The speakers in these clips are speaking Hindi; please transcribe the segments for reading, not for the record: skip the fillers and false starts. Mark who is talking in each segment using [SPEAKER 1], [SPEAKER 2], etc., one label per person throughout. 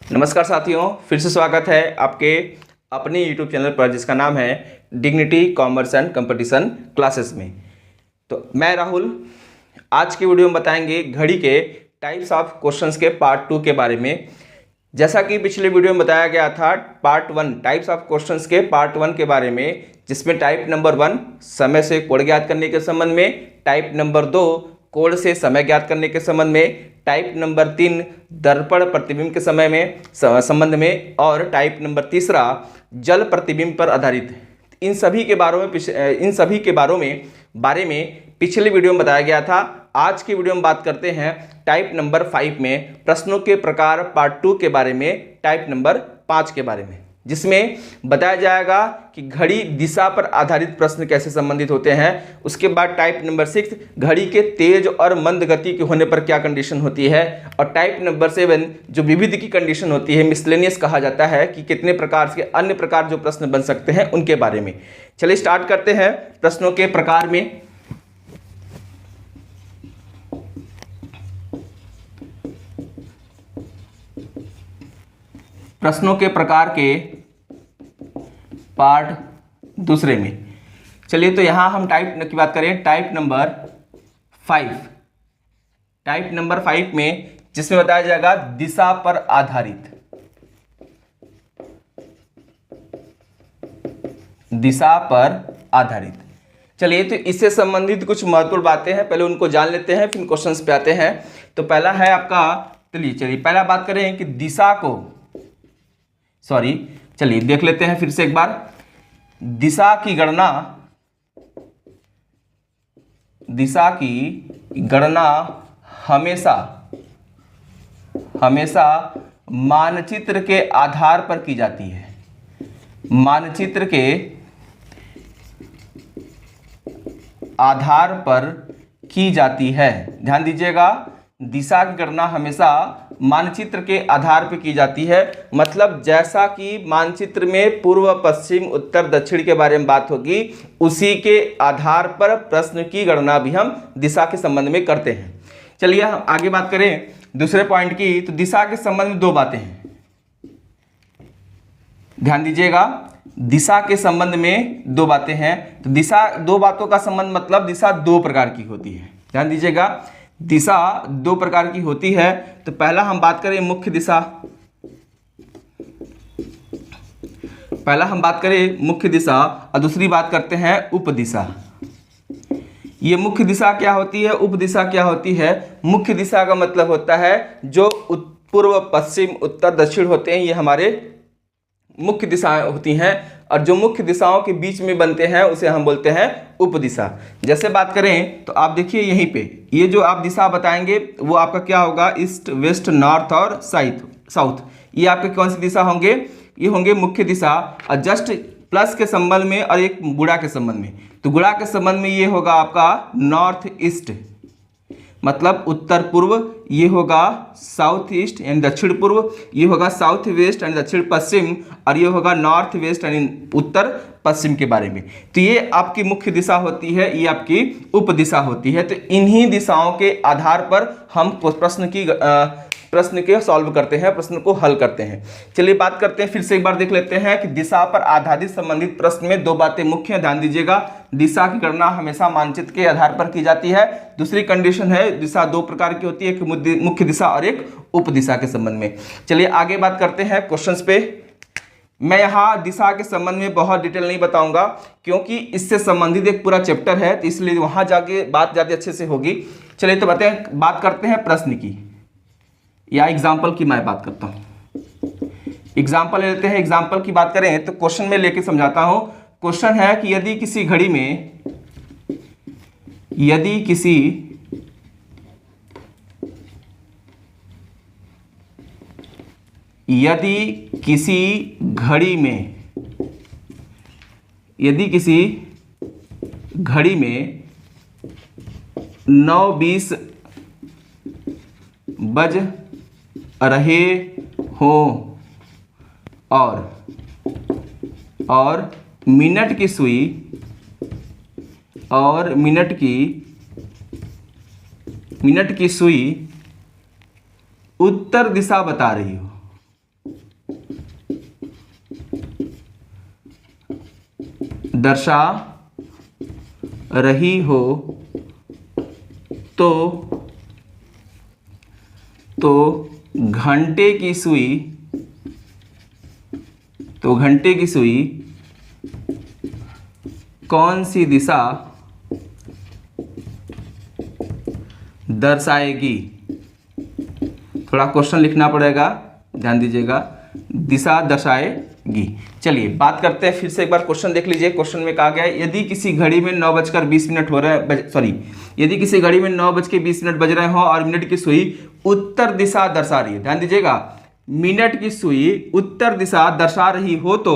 [SPEAKER 1] नमस्कार साथियों, फिर से स्वागत है आपके अपने YouTube चैनल पर जिसका नाम है dignity commerce and competition classes में। तो मैं राहुल आज की वीडियो में बताएंगे घड़ी के टाइप्स ऑफ क्वेश्चंस के पार्ट 2 के बारे में। जैसा कि पिछले वीडियो में बताया गया था पार्ट 1 टाइप्स ऑफ क्वेश्चंस के पार्ट 1 के बारे में, जिसमें टाइप नंबर 1 समय से कोड ज्ञात करने के संबंध में, टाइप नंबर 2 कोड से समय ज्ञात करने के संबंध में, टाइप नंबर 3 दर्पण प्रतिबिंब के समय में संबंध में, और टाइप नंबर 3 जल प्रतिबिंब पर आधारित। इन सभी के बारे में पिछले वीडियो में बताया गया था। आज की वीडियो में बात करते हैं टाइप नंबर 5 में प्रश्नों के प्रकार पार्ट 2 के बारे में, टाइप नंबर 5 के बारे में, जिसमें बताया जाएगा कि घड़ी दिशा पर आधारित प्रश्न कैसे संबंधित होते हैं। उसके बाद टाइप नंबर 6 घड़ी के तेज और मंद गति के होने पर क्या कंडीशन होती है, और टाइप नंबर 7 जो विविध की कंडीशन होती है, मिसलेनियस कहा जाता है, कि कितने प्रकार के अन्य प्रकार जो प्रश्न बन सकते हैं उनके बारे में। चलिए स्टार्ट करते हैं प्रश्नों के प्रकार में। प्रश्नों के प्रकार के पार्ट दूसरे में चलिए, तो यहां हम टाइप की बात करें टाइप नंबर 5। टाइप नंबर 5 में जिसमें बताया जाएगा दिशा पर आधारित, दिशा पर आधारित। चलिए, तो इससे संबंधित कुछ महत्वपूर्ण बातें हैं, पहले उनको जान लेते हैं, फिर क्वेश्चंस पे आते हैं। तो पहला है आपका, चलिए पहला बात करें कि चलिए देख लेते हैं फिर से एक बार। दिशा की गणना हमेशा मानचित्र के आधार पर की जाती है। मानचित्र के आधार पर की जाती है, ध्यान दीजिएगा। दिशा की गणना हमेशा मानचित्र के आधार पर की जाती है, मतलब जैसा कि मानचित्र में पूर्व पश्चिम उत्तर दक्षिण के बारे में बात होगी, उसी के आधार पर प्रश्न की गणना भी हम दिशा के संबंध में करते हैं। चलिए हम आगे बात करें दूसरे पॉइंट की। तो दिशा के संबंध में दो बातें हैं, ध्यान दीजिएगा। दिशा के संबंध में दो बातें हैं। तो दिशा, दो बातों का संबंध मतलब दिशा दो प्रकार की होती है, ध्यान दीजिएगा। दिशा दो प्रकार की होती है। तो पहला हम बात करें मुख्य दिशा, और दूसरी बात करते हैं उपदिशा। ये मुख्य दिशा क्या होती है, उपदिशा क्या होती है? मुख्य दिशा का मतलब होता है जो पूर्व पश्चिम उत्तर दक्षिण होते हैं, ये हमारे मुख्य दिशाएं होती हैं, और जो मुख्य दिशाओं के बीच में बनते हैं उसे हम बोलते हैं उपदिशा। जैसे बात करें तो आप देखिए यहीं पे, ये जो आप दिशा बताएंगे वो आपका क्या होगा, ईस्ट वेस्ट नॉर्थ और साउथ। ये आपके कौन सी दिशा होंगे? ये होंगे मुख्य दिशा। और जस्ट प्लस के संबंध में और एक गुणा के संबंध में, तो गुणा के संबंध में ये होगा आपका नॉर्थ ईस्ट मतलब उत्तर पूर्व, ये होगा साउथ ईस्ट यानी दक्षिण पूर्व, ये होगा साउथ वेस्ट यानी दक्षिण पश्चिम, और ये होगा नॉर्थ वेस्ट यानी उत्तर पश्चिम के बारे में। तो ये आपकी मुख्य दिशा होती है, ये आपकी उपदिशा होती है। तो इन्हीं दिशाओं के आधार पर हम प्रश्न के सॉल्व करते हैं, प्रश्न को हल करते हैं। चलिए बात करते हैं, फिर से एक बार देख लेते हैं कि दिशा पर आधारित संबंधित प्रश्न में दो बातें मुख्य हैं, ध्यान दीजिएगा। दिशा की गणना हमेशा मानचित्र के आधार पर की जाती है। दूसरी कंडीशन है दिशा दो प्रकार की होती है, एक मुख्य दिशा और एक उपदिशा के संबंध में। चलिए आगे बात करते हैं क्वेश्चंस पे। मैं यहाँ दिशा के संबंध में बहुत डिटेल नहीं बताऊंगा, क्योंकि इससे संबंधित एक पूरा चैप्टर है, तो इसलिए वहां जाके बात ज़्यादा अच्छे से होगी। चलिए तो बात करते हैं प्रश्न की या एग्जाम्पल की। मैं बात करता हूँ, एग्जाम्पल ले लेते हैं। एग्जाम्पल की बात करें तो क्वेश्चन में लेके समझाता हूँ। क्वेश्चन है कि यदि किसी घड़ी में, यदि किसी घड़ी में 9:20 बज रहे हों और मिनट की सुई उत्तर दिशा बता रही हो, दर्शा रही हो तो घंटे की सुई कौन सी दिशा दर्शाएगी। थोड़ा क्वेश्चन लिखना पड़ेगा, ध्यान दीजिएगा, दिशा दर्शाएगी। चलिए बात करते हैं, फिर से एक बार क्वेश्चन देख लीजिए। क्वेश्चन में कहा गया है यदि किसी घड़ी में 9:20 हो रहा है, यदि किसी घड़ी में 9:20 बज रहे हो और मिनट की सुई उत्तर दिशा दर्शा रही है, ध्यान दीजिएगा, मिनट की सुई उत्तर दिशा दर्शा रही हो तो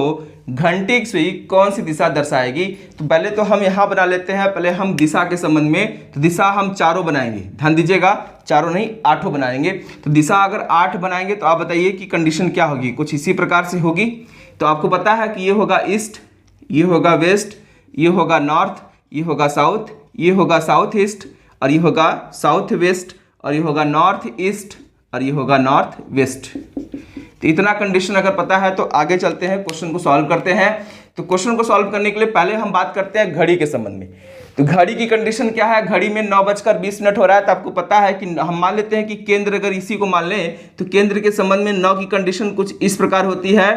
[SPEAKER 1] घंटे की सुई कौन सी दिशा दर्शाएगी। तो पहले तो हम यहाँ बना लेते हैं, पहले हम दिशा के संबंध में, तो दिशा हम चारों बनाएंगे, ध्यान दीजिएगा, चारों नहीं 8 बनाएंगे। तो दिशा अगर 8 बनाएंगे तो आप बताइए कि कंडीशन क्या होगी, कुछ इसी प्रकार से होगी। तो आपको पता है कि ये होगा ईस्ट, ये होगा वेस्ट, ये होगा नॉर्थ, ये होगा साउथ, ये होगा साउथ ईस्ट, और ये होगा साउथ वेस्ट, और ये होगा नॉर्थ ईस्ट, और ये होगा नॉर्थ वेस्ट। तो इतना कंडीशन अगर पता है तो आगे चलते हैं, क्वेश्चन को सॉल्व करते हैं। तो क्वेश्चन को सॉल्व करने के लिए पहले हम बात करते हैं घड़ी के संबंध में। तो घड़ी की कंडीशन क्या है, घड़ी में 9:20 हो रहा है, तो आपको पता है कि हम मान लेते हैं कि केंद्र अगर इसी को मान लें तो केंद्र के संबंध में 9 की कंडीशन कुछ इस प्रकार होती है,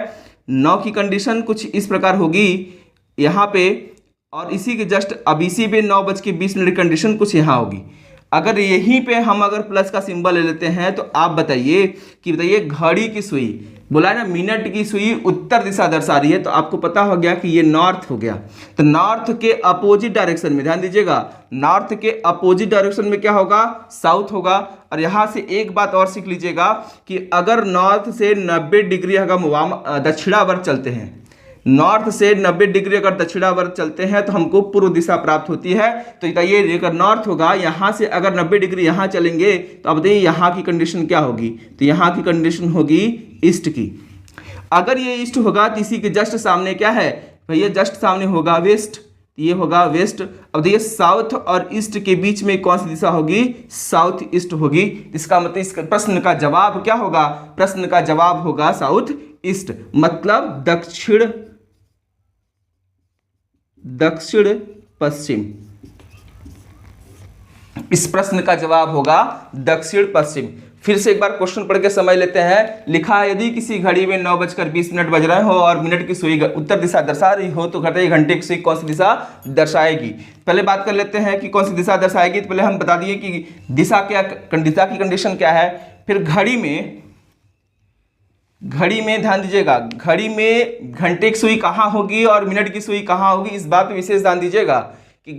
[SPEAKER 1] 9 की कंडीशन कुछ इस प्रकार होगी यहाँ पे, और इसी के जस्ट अब इसी पे 9:20 कंडीशन कुछ यहाँ होगी। अगर यहीं पे हम अगर प्लस का सिंबल ले लेते हैं तो आप बताइए कि घड़ी की सुई, बोला है ना मिनट की सुई उत्तर दिशा दर्शा रही है, तो आपको पता हो गया कि ये नॉर्थ हो गया। तो नॉर्थ के अपोजिट डायरेक्शन में, ध्यान दीजिएगा, नॉर्थ के अपोजिट डायरेक्शन में क्या होगा, साउथ होगा। और यहाँ से एक बात और सीख लीजिएगा कि अगर नॉर्थ से 90 डिग्री अगर दक्षिणावर्त चलते हैं, नॉर्थ से 90 डिग्री अगर दक्षिणावर्त चलते हैं तो हमको पूर्व दिशा प्राप्त होती है। तो ये अगर नॉर्थ होगा, यहाँ से अगर 90 डिग्री यहाँ चलेंगे तो अब बताइए यहाँ की कंडीशन क्या होगी, तो यहाँ की कंडीशन होगी ईस्ट की। अगर ये ईस्ट होगा तो इसी के जस्ट सामने क्या है भैया, जस्ट सामने होगा वेस्ट, ये होगा वेस्ट। अब देखिए साउथ और ईस्ट के बीच में कौन सी दिशा होगी, साउथ ईस्ट होगी। इसका मतलब इस प्रश्न का जवाब क्या होगा, प्रश्न का जवाब होगा साउथ ईस्ट, मतलब दक्षिण पश्चिम। इस प्रश्न का जवाब होगा दक्षिण पश्चिम। फिर से एक बार क्वेश्चन पढ़ के समझ लेते हैं। लिखा है यदि किसी घड़ी में 9:20 बज रहे हो और मिनट की सुई उत्तर दिशा दर्शा रही हो तो घंटे की सुई कौन सी दिशा दर्शाएगी। पहले बात कर लेते हैं कि कौन सी दिशा दर्शाएगी। तो पहले हम बता दिए कि दिशा की कंडीशन क्या है। फिर घड़ी में ध्यान दीजिएगा, घड़ी में घंटे की सुई कहाँ होगी और मिनट की सुई कहाँ होगी, इस बात पे विशेष ध्यान दीजिएगा कि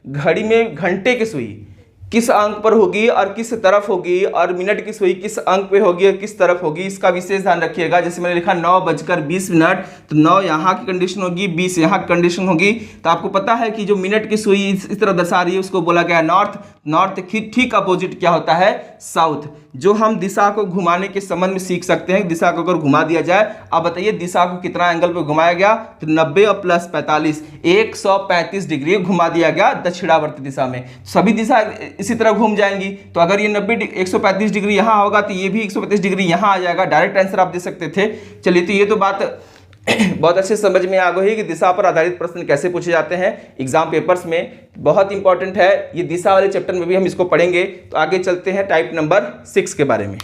[SPEAKER 1] घड़ी में घंटे की सुई किस अंक पर होगी और किस तरफ होगी, और मिनट की सुई किस अंक पे होगी और किस तरफ होगी, इसका विशेष ध्यान रखिएगा। जैसे मैंने लिखा 9:20 तो 9 यहाँ की कंडीशन होगी, 20 यहाँ की कंडीशन होगी। तो आपको पता है कि जो मिनट की सुई इस तरह दर्शा रही है उसको बोला गया नॉर्थ। नॉर्थ ठीक अपोजिट क्या होता है, साउथ। जो हम दिशा को घुमाने के संबंध में सीख सकते हैं, दिशा को अगर घुमा दिया जाए, आप बताइए दिशा को कितना एंगल पे घुमाया गया, तो 90 और प्लस 45 135 डिग्री घुमा दिया गया दक्षिणावर्ती दिशा में। सभी दिशा इसी तरह घूम जाएंगी। तो अगर ये 135 डिग्री यहाँ होगा तो ये भी 135 डिग्री यहाँ आ जाएगा। डायरेक्ट आंसर आप दे सकते थे। चलिए, तो ये तो बात बहुत अच्छे समझ में आ गई कि दिशा पर आधारित प्रश्न कैसे पूछे जाते हैं एग्जाम पेपर्स में। बहुत इंपॉर्टेंट है ये, दिशा वाले चैप्टर में भी हम इसको पढ़ेंगे। तो आगे चलते हैं टाइप नंबर 6 के बारे में।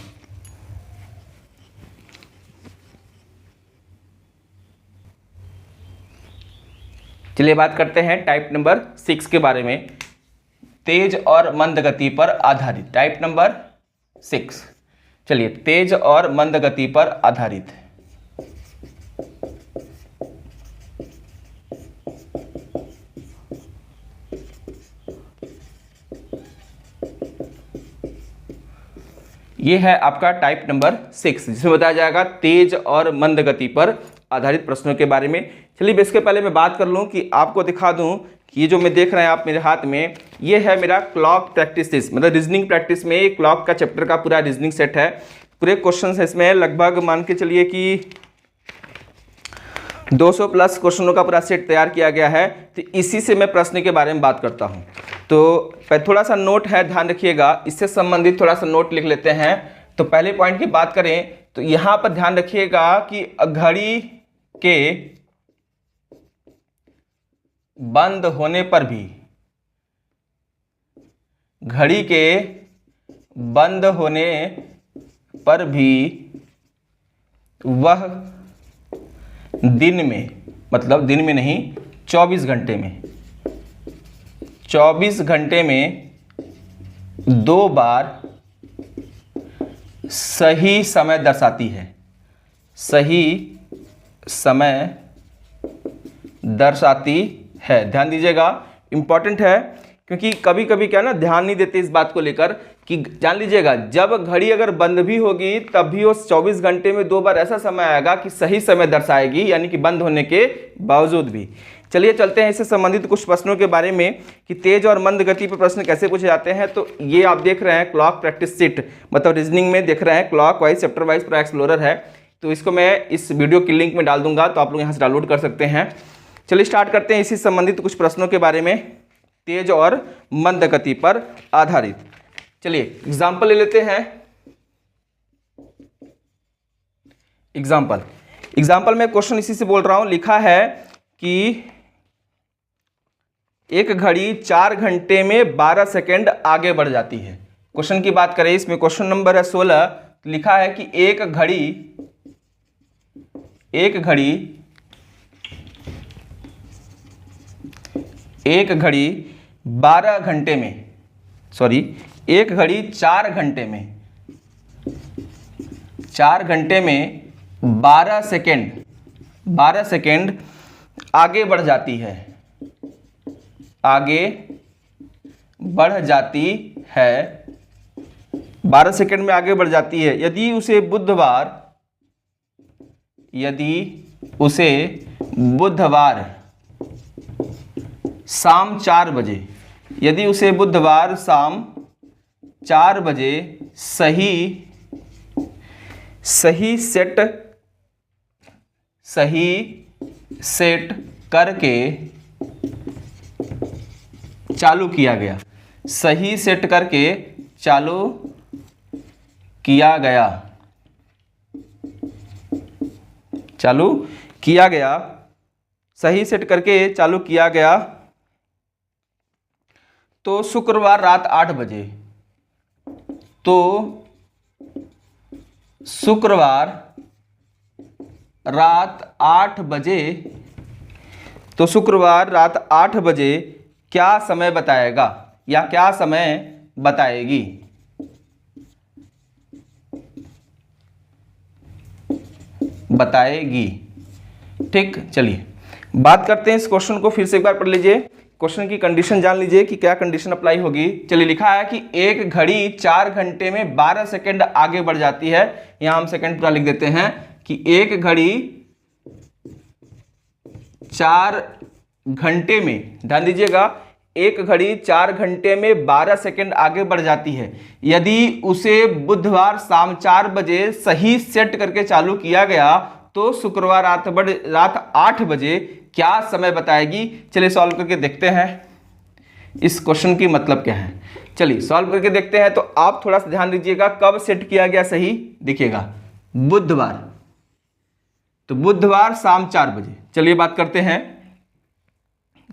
[SPEAKER 1] चलिए बात करते हैं टाइप नंबर 6 के बारे में, तेज और मंद गति पर आधारित। टाइप नंबर 6, चलिए, तेज और मंद गति पर आधारित। ये है आपका टाइप नंबर 6, जिसमें बताया जाएगा तेज और मंद गति पर आधारित प्रश्नों के बारे में। चलिए, इसके पहले मैं बात कर लूं कि आपको दिखा दूं कि ये जो मैं देख रहे हैं आप मेरे हाथ में, ये है मेरा क्लॉक प्रैक्टिस, मतलब रीजनिंग प्रैक्टिस में क्लॉक का चैप्टर का पूरा रीजनिंग सेट है। पूरे क्वेश्चन है इसमें, लगभग मान के चलिए कि 200 प्लस क्वेश्चनों का पूरा सेट तैयार किया गया है। तो इसी से मैं प्रश्न के बारे में बात करता हूं। तो थोड़ा सा नोट है, ध्यान रखिएगा, इससे संबंधित थोड़ा सा नोट लिख लेते हैं। तो पहले पॉइंट की बात करें तो यहाँ पर ध्यान रखिएगा कि घड़ी के बंद होने पर भी, घड़ी के बंद होने पर भी वह दिन में, मतलब दिन में नहीं, 24 घंटे में, 24 घंटे में 2 बार सही समय दर्शाती है, सही समय दर्शाती है। ध्यान दीजिएगा, इंपॉर्टेंट है, क्योंकि कभी कभी क्या ना ध्यान नहीं देते इस बात को लेकर कि जान लीजिएगा जब घड़ी अगर बंद भी होगी तब भी वो 24 घंटे में 2 बार ऐसा समय आएगा कि सही समय दर्शाएगी, यानी कि बंद होने के बावजूद भी। चलिए चलते हैं इससे संबंधित कुछ प्रश्नों के बारे में कि तेज और मंद गति पर प्रश्न कैसे पूछे जाते हैं। तो ये आप देख रहे हैं क्लॉक प्रैक्टिस सीट, मतलब रीजनिंग में देख रहे हैं क्लॉक वाइज चैप्टर वाइज पूरा एक्सप्लोरर है। तो इसको मैं इस वीडियो की लिंक में डाल दूंगा, तो आप लोग यहाँ से डाउनलोड कर सकते हैं। चलिए स्टार्ट करते हैं इसी संबंधित कुछ प्रश्नों के बारे में, तेज और मंद गति पर आधारित। चलिए एग्जाम्पल ले लेते हैं। एग्जाम्पल में क्वेश्चन इसी से बोल रहा हूं। लिखा है कि एक घड़ी 4 घंटे में 12 सेकेंड आगे बढ़ जाती है। क्वेश्चन की बात करें, इसमें क्वेश्चन नंबर है 16। लिखा है कि एक घड़ी 12 घंटे में, सॉरी, एक घड़ी 4 घंटे में 12 सेकेंड आगे बढ़ जाती है, आगे बढ़ जाती है, 12 सेकेंड में आगे बढ़ जाती है। यदि उसे बुधवार शाम 4 बजे, यदि उसे बुधवार शाम 4 बजे सही सेट करके चालू किया गया, सही सेट करके चालू किया गया, सही सेट करके चालू किया गया, तो शुक्रवार रात 8 बजे, तो शुक्रवार रात 8 बजे क्या समय बताएगा या क्या समय बताएगी? ठीक, चलिए बात करते हैं इस क्वेश्चन को, फिर से एक बार पढ़ लीजिए। क्वेश्चन की कंडीशन जान लीजिए कि क्या कंडीशन अप्लाई होगी। चलिए, लिखा है कि एक घड़ी 4 घंटे में 12 सेकेंड आगे बढ़ जाती है। यहां हम सेकेंड पूरा लिख देते हैं कि एक घड़ी 4 घंटे में, ध्यान दीजिएगा, एक घड़ी 4 घंटे में 12 सेकेंड आगे बढ़ जाती है। यदि उसे बुधवार शाम 4 बजे सही सेट करके चालू किया गया, तो शुक्रवार रात 8 बजे क्या समय बताएगी? चलिए सॉल्व करके देखते हैं इस क्वेश्चन की मतलब क्या है। चलिए सॉल्व करके देखते हैं। तो आप थोड़ा सा ध्यान दीजिएगा, कब सेट किया गया सही, देखिएगा बुधवार, तो बुधवार शाम 4 बजे। चलिए बात करते हैं।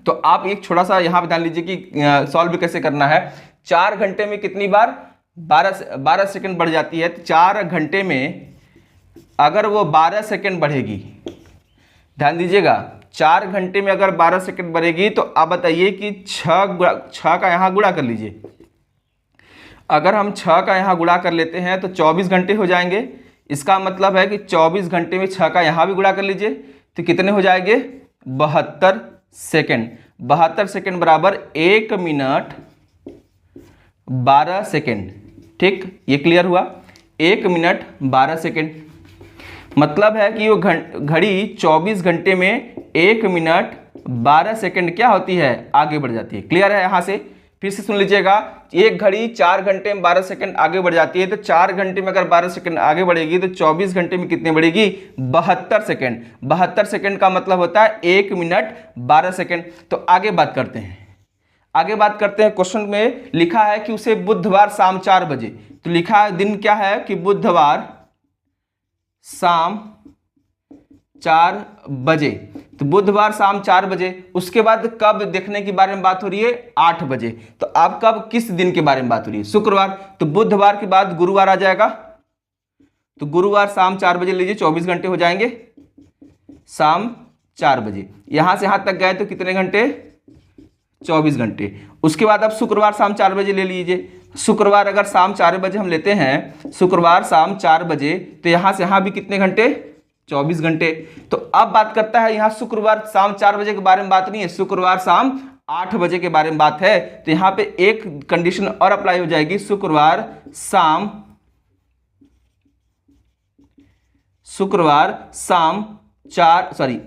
[SPEAKER 1] तो आप एक थोड़ा सा यहां पे ध्यान लीजिए कि सॉल्व कैसे करना है। 4 घंटे में कितनी बार 12 सेकेंड बढ़ जाती है, तो 4 घंटे में अगर वो 12 सेकेंड बढ़ेगी, ध्यान दीजिएगा, 4 घंटे में अगर 12 सेकेंड बढ़ेगी, तो आप बताइए कि 6 का यहाँ गुणा कर लीजिए। अगर हम 6 का यहाँ गुणा कर लेते हैं तो 24 घंटे हो जाएंगे। इसका मतलब है कि 24 घंटे में 6 का यहाँ भी गुणा कर लीजिए, तो कितने हो जाएंगे? 72 सेकेंड। 72 सेकेंड बराबर 1 मिनट 12 सेकेंड। ठीक, ये क्लियर हुआ। 1 मिनट 12 सेकेंड मतलब है कि वो घड़ी 24 घंटे में 1 मिनट 12 सेकेंड क्या होती है? आगे बढ़ जाती है। क्लियर है? यहाँ से फिर से सुन लीजिएगा, एक घड़ी 4 घंटे में 12 सेकेंड आगे बढ़ जाती है, तो 4 घंटे में अगर 12 सेकेंड आगे बढ़ेगी तो 24 घंटे में कितने बढ़ेगी? 72 सेकेंड। 72 सेकेंड का मतलब होता है 1 मिनट 12 सेकेंड। तो आगे बात करते हैं। क्वेश्चन में लिखा है कि उसे बुधवार शाम 4 बजे, तो लिखा है दिन क्या है कि बुधवार शाम 4 बजे, तो बुधवार शाम 4 बजे। उसके बाद कब देखने के बारे में बात हो रही है, 8 बजे। तो अब कब, किस दिन के बारे में बात हो रही है, शुक्रवार। तो बुधवार के बाद गुरुवार आ जाएगा, तो गुरुवार शाम 4 बजे लीजिए, 24 घंटे हो जाएंगे, शाम 4 बजे। यहां से यहां तक गए तो कितने घंटे, 24 घंटे। उसके बाद अब शुक्रवार शाम 4 बजे ले लीजिए। शुक्रवार अगर शाम 4 बजे हम लेते हैं, शुक्रवार शाम 4 बजे, तो यहां से यहां भी कितने घंटे, 24 घंटे। तो अब बात करता है, यहां शुक्रवार शाम 4 बजे के बारे में बात नहीं है, शुक्रवार शाम 8 बजे के बारे में बात है। तो यहां पे एक कंडीशन और अप्लाई हो जाएगी, शुक्रवार शाम 4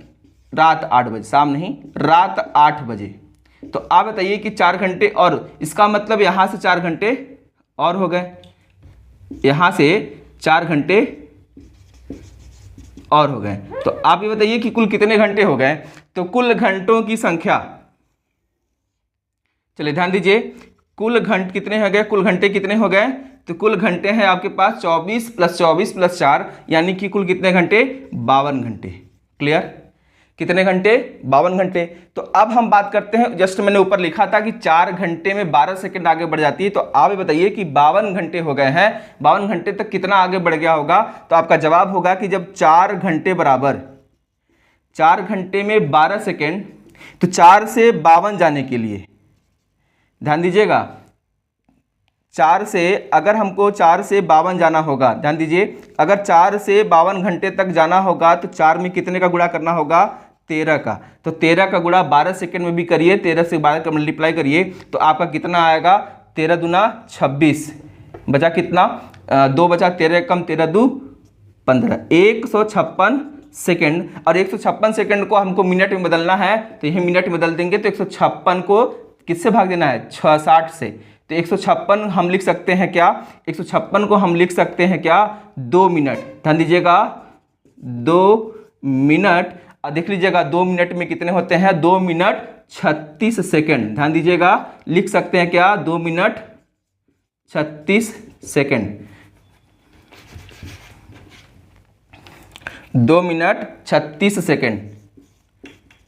[SPEAKER 1] रात 8 बजे, शाम नहीं, रात 8 बजे। तो आप बताइए कि 4 घंटे, और इसका मतलब यहां से 4 घंटे और हो गए, यहां से 4 घंटे और हो गए। तो आप ये बताइए कि कुल कितने घंटे हो गए। तो कुल घंटों की संख्या, चलिए ध्यान दीजिए, कुल घंटे कितने हो गए, कुल घंटे कितने हो गए। तो कुल घंटे हैं आपके पास 24 + 24 + 4, यानी कि कुल कितने घंटे, 52 घंटे। क्लियर, कितने घंटे, 52 घंटे। तो अब हम बात करते हैं, जस्ट मैंने ऊपर लिखा था कि 4 घंटे में 12 सेकंड आगे बढ़ जाती है। तो आप ये बताइए कि 52 घंटे हो गए हैं, 52 घंटे तक कितना आगे बढ़ गया होगा। तो आपका जवाब होगा कि जब 4 घंटे बराबर 4 घंटे में 12 सेकंड, तो 4 से 52 जाने के लिए, ध्यान दीजिएगा, 4 से अगर हमको 4 से 52 जाना होगा, ध्यान दीजिए, अगर 4 से 52 घंटे तक जाना होगा तो 4 में कितने का गुणा करना होगा, 13 का। तो 13 का गुणा 12 सेकंड में भी करिए, 13 से 12 का मल्टीप्लाई करिए, तो आपका कितना आएगा, 13 दूना 26, बचा कितना, 2 बचा, 13 कम 13 दू 15, 156 सेकंड। और 156 सेकंड को हमको मिनट में बदलना है, तो यही मिनट में बदल देंगे। तो 156 को किससे भाग देना है, 60 से। तो 156 हम लिख सकते हैं क्या, 156 को हम लिख सकते हैं क्या, 2 मिनट। ध्यान दीजिएगा, 2 मिनट, और देख लीजिएगा 2 मिनट में कितने होते हैं, 2 मिनट 36 सेकंड। ध्यान दीजिएगा, लिख सकते हैं क्या, 2 minute 36 second, 2 minute 36 second,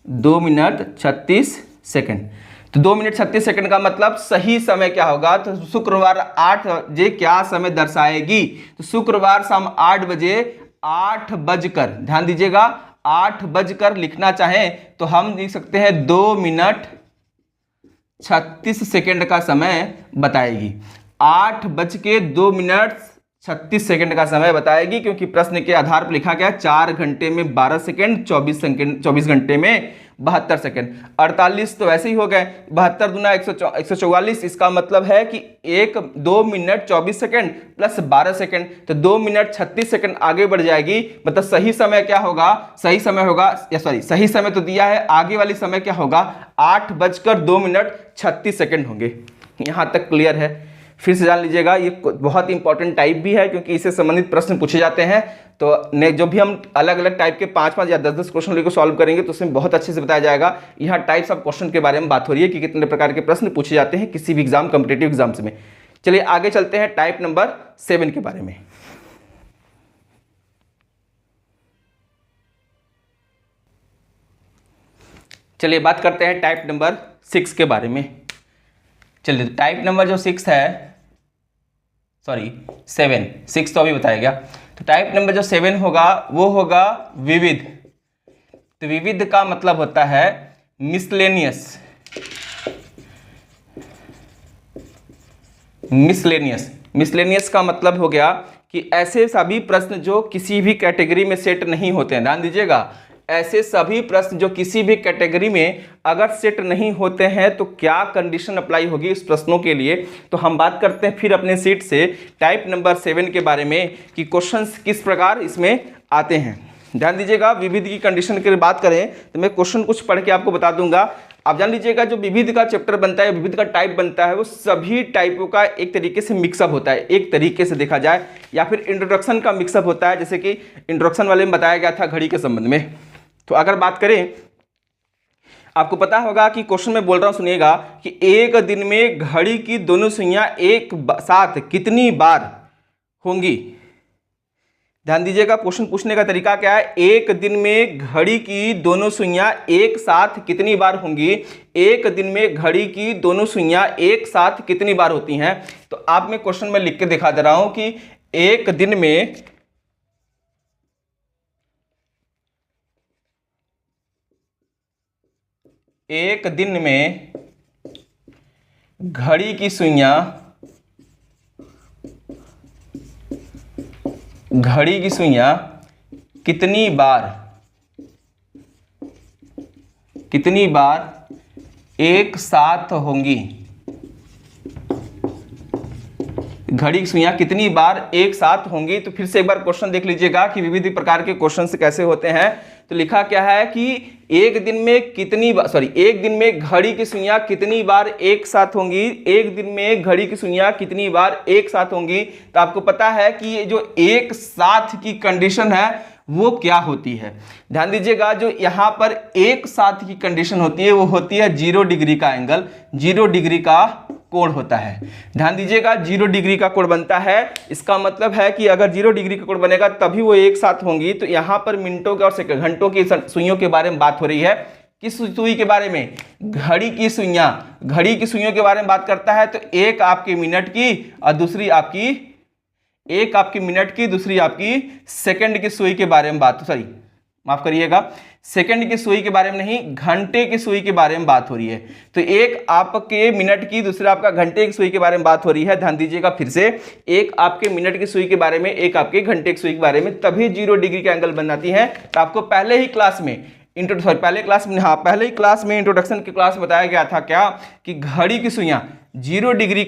[SPEAKER 1] 2 minute 36 second. तो 2 मिनट 36 सेकंड का मतलब सही समय क्या होगा, तो शुक्रवार 8 बजे क्या समय दर्शाएगी, तो शुक्रवार शाम 8 बजे, 8 बजकर, ध्यान दीजिएगा 8 बजकर लिखना चाहें तो हम लिख सकते हैं 2 मिनट 36 सेकंड का समय बताएगी। 8 बज के 2 मिनट 36 सेकंड का समय बताएगी, क्योंकि प्रश्न के आधार पर लिखा गया 4 घंटे में 12 सेकंड, 24 घंटे में 72 सेकंड। 48 तो वैसे ही हो गए, 72 दूना 144, इसका मतलब है कि 2 मिनट 24 सेकंड प्लस 12 सेकंड, तो 2 मिनट 36 सेकंड आगे बढ़ जाएगी। मतलब सही समय क्या होगा, सही समय होगा, या सॉरी सही समय तो दिया है, आगे वाली समय क्या होगा, 8 बजकर 2 मिनट 36 सेकंड होंगे। यहां तक क्लियर है। फिर से जान लीजिएगा, ये बहुत इंपॉर्टेंट टाइप भी है, क्योंकि इससे संबंधित प्रश्न पूछे जाते हैं। तो जो भी हम अलग अलग टाइप के 5-5 या 10-10 क्वेश्चन लेकर सॉल्व करेंगे, तो उसमें बहुत अच्छे से बताया जाएगा। यहाँ टाइप्स ऑफ क्वेश्चन के बारे में बात हो रही है कि कितने प्रकार के प्रश्न पूछे जाते हैं किसी भी एग्जाम, कॉम्पिटिटिव एग्जाम्स में। चलिए आगे चलते हैं टाइप नंबर 7 के बारे में। चलिए बात करते हैं टाइप नंबर 6 के बारे में। चलिए टाइप नंबर जो 6 है, सॉरी 6 तो अभी बताया गया। तो टाइप नंबर जो 7 होगा वो होगा विविध। तो विविध का मतलब होता है मिसलेनियस। मिसलेनियस का मतलब हो गया कि ऐसे सभी प्रश्न जो किसी भी कैटेगरी में सेट नहीं होते हैं। ध्यान दीजिएगा, ऐसे सभी प्रश्न जो किसी भी कैटेगरी में अगर सेट नहीं होते हैं तो क्या कंडीशन अप्लाई होगी इस प्रश्नों के लिए। तो हम बात करते हैं फिर अपने सीट से टाइप नंबर 7 के बारे में कि क्वेश्चंस किस प्रकार इसमें आते हैं। ध्यान दीजिएगा, विविध की कंडीशन की बात करें तो मैं क्वेश्चन कुछ पढ़ के आपको बता दूंगा। आप जान लीजिएगा, जो विविध का चैप्टर बनता है, विविध का टाइप बनता है, वो सभी टाइपों का एक तरीके से मिक्सअप होता है। एक तरीके से देखा जाए, या फिर इंट्रोडक्शन का मिक्सअप होता है, जैसे कि इंट्रोडक्शन वाले में बताया गया था घड़ी के संबंध में। तो अगर बात करें, आपको पता होगा कि क्वेश्चन में बोल रहा हूं, सुनिएगा कि एक दिन में घड़ी की दोनों सुइयां एक साथ कितनी बार होंगी। ध्यान दीजिएगा, क्वेश्चन पूछने का तरीका क्या है। एक दिन में घड़ी की दोनों सुइयां एक साथ कितनी बार होंगी। एक दिन में घड़ी की दोनों सुइयां एक साथ कितनी बार होती हैं। तो आप मैं क्वेश्चन में लिख के दिखा दे रहा हूं कि एक दिन में घड़ी की सुइयां कितनी बार एक साथ होंगी। घड़ी की सुइयां कितनी बार एक साथ होंगी। तो फिर से एक बार क्वेश्चन देख लीजिएगा कि विविध प्रकार के क्वेश्चन कैसे होते हैं। तो लिखा क्या है कि एक दिन में घड़ी की सुइयां कितनी बार एक साथ होंगी। एक दिन में घड़ी की सुइयां कितनी बार एक साथ होंगी। तो आपको पता है कि ये जो एक साथ की कंडीशन है वो क्या होती है। ध्यान दीजिएगा, जो यहां पर एक साथ की कंडीशन होती है वो होती है 0 डिग्री का एंगल, 0 डिग्री का कोण होता है। ध्यान दीजिएगा, 0 डिग्री का कोण बनता है। इसका मतलब है कि अगर 0 डिग्री का कोण बनेगा तभी वो एक साथ होंगी। तो यहां पर मिनटों के और घंटों की सुइयों के बारे में बात हो रही है। किस सुई के बारे में? घड़ी की सुइयों के बारे में बात करता है। तो एक आपके मिनट की और दूसरी आपकी दूसरी आपकी सेकंड की सुई के बारे में माफ करिएगा, सेकंड की सुई के बारे में नहीं, घंटे की सुई के बारे में बात हो रही है। तो एक आपके मिनट की, दूसरा आपका घंटे की सुई के बारे में बात हो रही है। ध्यान दीजिएगा, फिर से एक आपके मिनट की सुई के बारे में, एक आपके घंटे की सुई के बारे में, तभी 0 डिग्री का एंगल बन जाती है। तो आपको पहले ही क्लास में इंट्रोडक्शन की क्लास में बताया गया था क्या कि घड़ी की सुइयां 0 डिग्री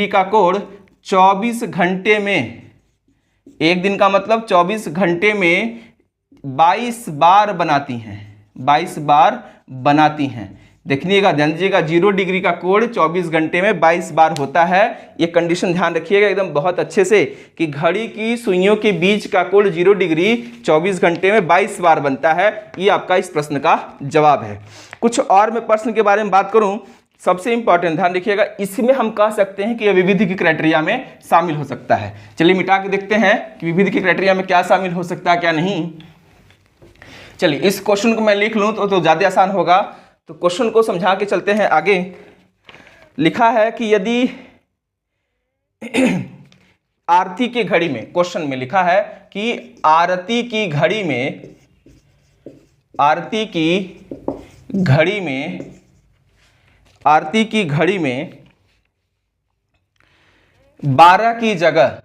[SPEAKER 1] का कोण 24 घंटे में, एक दिन का मतलब 24 घंटे में 22 बार बनाती हैं। देखिएगा, ध्यान दीजिएगा, 0 डिग्री का कोण 24 घंटे में 22 बार होता है। ये कंडीशन ध्यान रखिएगा एकदम बहुत अच्छे से कि घड़ी की सुइयों के बीच का कोण 0 डिग्री 24 घंटे में 22 बार बनता है। ये आपका इस प्रश्न का जवाब है। कुछ और मैं प्रश्न के बारे में बात करूं, सबसे इंपॉर्टेंट ध्यान रखिएगा, इसमें हम कह सकते हैं कि यह विविध की क्राइटेरिया में शामिल हो सकता है। चलिए मिटा के देखते हैं कि विविध की क्राइटेरिया में क्या शामिल हो सकता है क्या नहीं। चलिए इस क्वेश्चन को मैं लिख लूं तो ज्यादा आसान होगा। तो क्वेश्चन को समझा के चलते हैं आगे। लिखा है कि यदि आरती की घड़ी में, क्वेश्चन में लिखा है कि आरती की घड़ी में 12 की जगह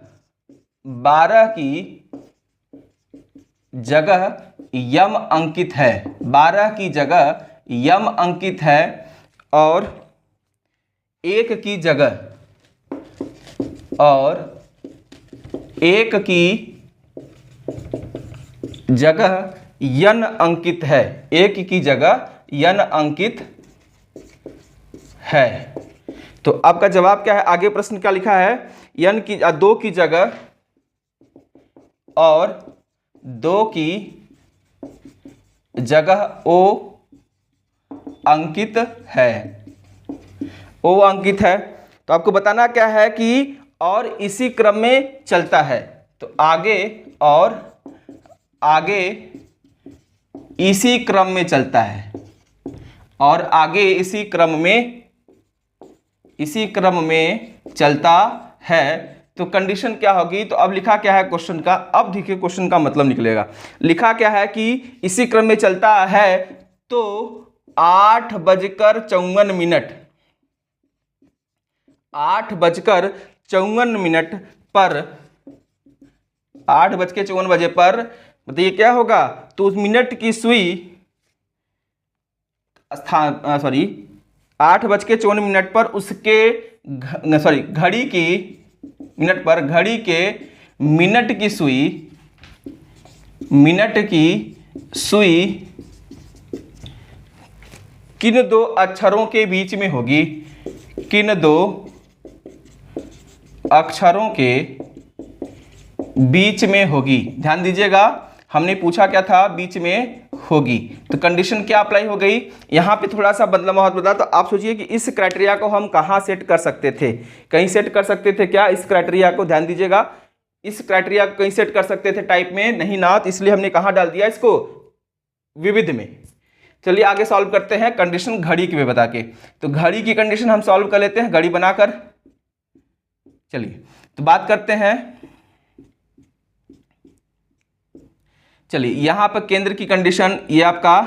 [SPEAKER 1] यम अंकित है। 12 की जगह यम अंकित है और एक की जगह यन अंकित है। एक की जगह यन अंकित है। तो आपका जवाब क्या है? आगे प्रश्न क्या लिखा है? यन की 2 की जगह और 2 की जगह ओ अंकित है। ओ अंकित है तो आपको बताना क्या है कि और इसी क्रम में चलता है। तो आगे इसी क्रम में चलता है और आगे इसी क्रम में चलता है। तो कंडीशन क्या होगी? तो अब लिखा क्या है क्वेश्चन का, अब देखिए क्वेश्चन का मतलब निकलेगा। लिखा क्या है कि इसी क्रम में चलता है तो 8:54 पर 8:54 पर बताइए क्या होगा? तो उस मिनट की सुई 8:54 पर उसके घड़ी के मिनट की सुई किन 2 अक्षरों के बीच में होगी? किन 2 अक्षरों के बीच में होगी। ध्यान दीजिएगा, हमने पूछा क्या था? बीच में होगी। तो कंडीशन क्या अप्लाई हो गई? यहां पे थोड़ा सा बदला बहुत बदला। तो आप सोचिए कि इस क्राइटेरिया को हम कहां सेट कर सकते थे? कहीं सेट कर सकते थे क्या इस क्राइटेरिया को? ध्यान दीजिएगा, इस क्राइटेरिया को कहीं सेट कर सकते थे टाइप में, नहीं ना, तो इसलिए हमने कहाँ डाल दिया इसको, विविध में। चलिए आगे सॉल्व करते हैं कंडीशन घड़ी की बता के। तो घड़ी की कंडीशन हम सॉल्व कर लेते हैं घड़ी बनाकर। चलिए तो बात करते हैं, चलिए यहाँ पर केंद्र की कंडीशन ये आपका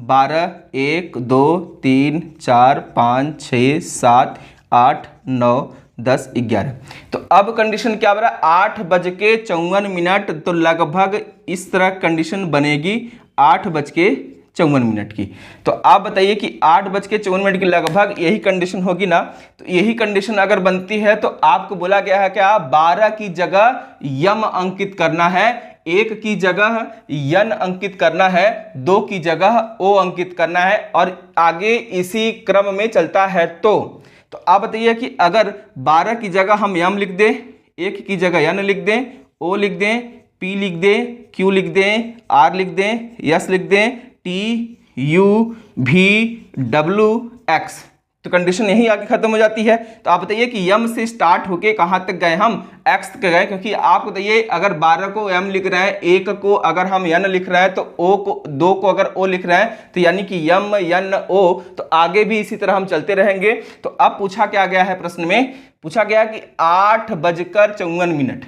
[SPEAKER 1] 12, 1, 2, 3, 4, 5, 6, 7, 8, 9, 10, 11। तो अब कंडीशन क्या बना, 8:54 तो लगभग इस तरह कंडीशन बनेगी 8:54 की। तो आप बताइए कि 8:54 की लगभग यही कंडीशन होगी ना। तो यही कंडीशन अगर बनती है तो आपको बोला गया है क्या, 12 की जगह यम अंकित करना है, 1 की जगह यन अंकित करना है, 2 की जगह ओ अंकित करना है, और आगे इसी क्रम में चलता है। तो आप बताइए कि अगर 12 की जगह हम यम लिख दें, 1 की जगह यन लिख दें, ओ लिख दें, पी लिख दें, क्यू लिख दें, आर लिख दें, यस लिख दें, टी यू भी डब्ल्यू एक्स, तो कंडीशन यही आगे खत्म हो जाती है। तो आप बताइए कि यम से स्टार्ट होके कहाँ तक गए, हम एक्स तक गए, क्योंकि आपको बताइए अगर 12 को यम लिख रहे हैं, 1 को अगर हम यन लिख रहे हैं, तो ओ को 2 को अगर ओ लिख रहे हैं, तो यानी कि यम यन ओ, तो आगे भी इसी तरह हम चलते रहेंगे। तो अब पूछा क्या गया है, प्रश्न में पूछा गया कि 8:54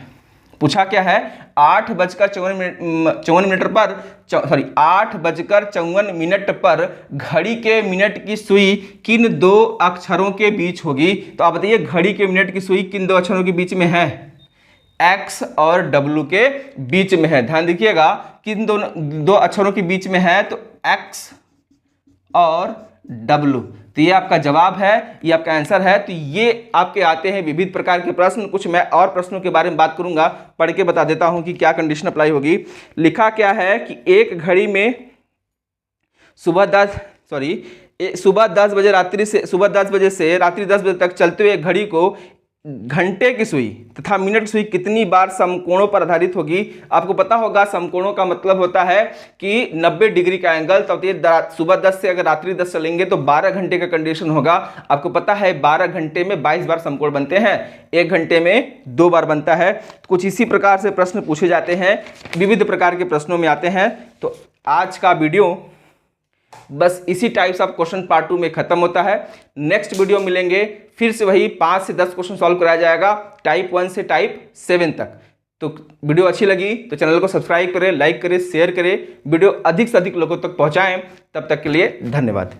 [SPEAKER 1] पूछा क्या है, 8:54 पर, सॉरी 8:54 पर घड़ी के मिनट की सुई किन 2 अक्षरों के बीच होगी। तो आप बताइए घड़ी के मिनट की सुई किन 2 अक्षरों के बीच में है, X और W के बीच में है। ध्यान दीजिएगा किन 2 अक्षरों के बीच में है, तो X और W, तो ये आपका जवाब है, ये आपका आंसर है। तो ये आपके आते हैं विविध प्रकार के प्रश्न। कुछ मैं और प्रश्नों के बारे में बात करूंगा, पढ़ के बता देता हूं कि क्या कंडीशन अप्लाई होगी। लिखा क्या है कि एक घड़ी में सुबह 10 बजे से रात्रि 10 बजे तक चलते हुए घड़ी को घंटे की सुई तथा मिनट की सुई कितनी बार समकोणों पर आधारित होगी। आपको पता होगा समकोणों का मतलब होता है कि 90 डिग्री का एंगल। तो ये सुबह 10 से अगर रात्रि 10 चलेंगे तो 12 घंटे का कंडीशन होगा। आपको पता है 12 घंटे में 22 बार समकोण बनते हैं, 1 घंटे में 2 बार बनता है। तो कुछ इसी प्रकार से प्रश्न पूछे जाते हैं, विविध प्रकार के प्रश्नों में आते हैं। तो आज का वीडियो बस इसी टाइप्स ऑफ क्वेश्चन पार्ट 2 में खत्म होता है। नेक्स्ट वीडियो मिलेंगे, फिर से वही 5 से 10 क्वेश्चन सॉल्व कराया जाएगा, टाइप 1 से टाइप 7 तक। तो वीडियो अच्छी लगी तो चैनल को सब्सक्राइब करें, लाइक करें, शेयर करें, वीडियो अधिक से अधिक लोगों तक पहुंचाएं। तब तक के लिए धन्यवाद।